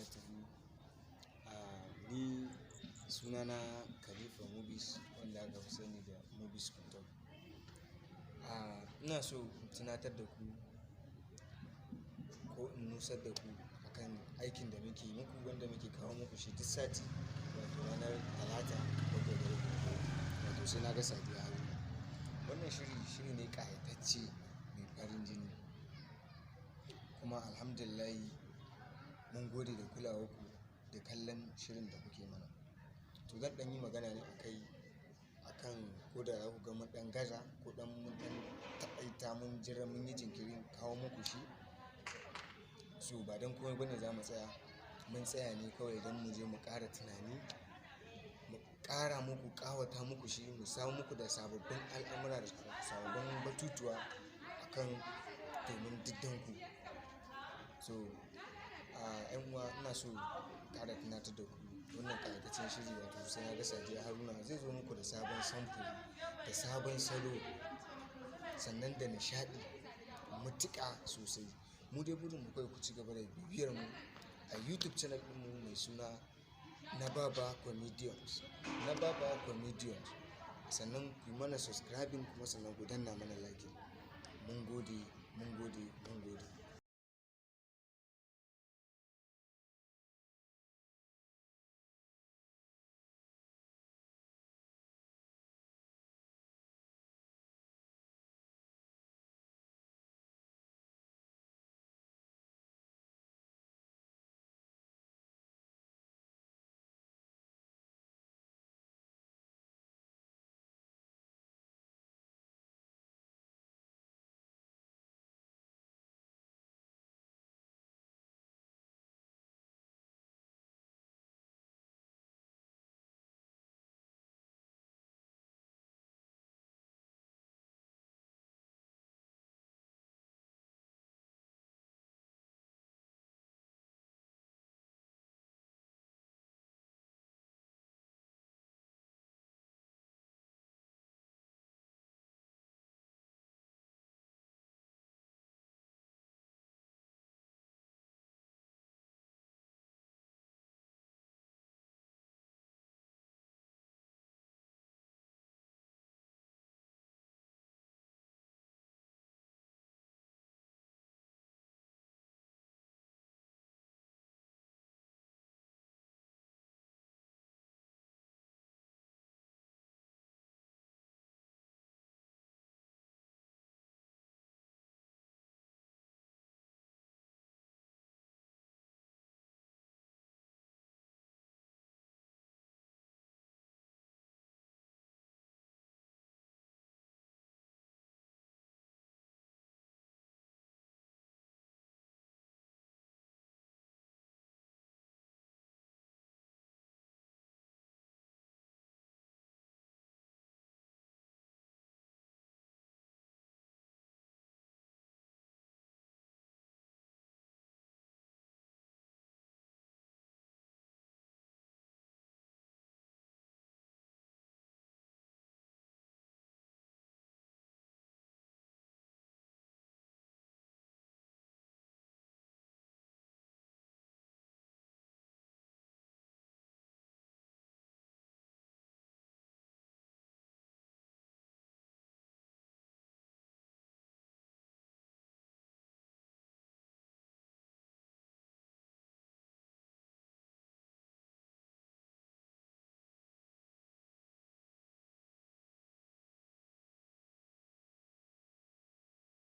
barakatuhu. Ni sunana Khalifa Mubis wanda aka fi sani da Mubis Kuntau. Ina so in tunatar da ku ko in nusar da ku akan aikin da muke muku wanda muke kawo muku shi duk sati, wato ranar Talata bakwai da rabi, wato sai na ga Sadiya Haruna. Wannan shiri ne ƙayatacce mai farin jini, kuma alhamdulillahi mun gode da kulawarku da kallon shirin da kuke mana. To zan ɗan yi magana ne akan ko da za ku ga mun ɗan gaza ko mun ɗan taƙaita mun jira mun yi jinkirin kawo muku shi. So ba don komai bane za mu tsaya, mun tsaya ne kawai don mu je mu ƙara tunani, mu ƙara muku ƙawata muku shi, mu samu muku da sababbin al'amura da sababbin batutuwa akan domin diddanku. So 'yan uwa, ina so ƙara tunatar da ku wannan ƙayataccen shiri, wato sai na ga Sadiya Haruna zai zo muku da sabon samfuri da sabon salo, sannan da nishaɗi matuƙa sosai. Mu dai burin mu kawai ku ci gaba da bibiyar mu a YouTube channel ɗinmu mai suna Nababa Comedians. Sannan ku yi mana subscribing, kuma sannan ku danna mana like. Mun gode.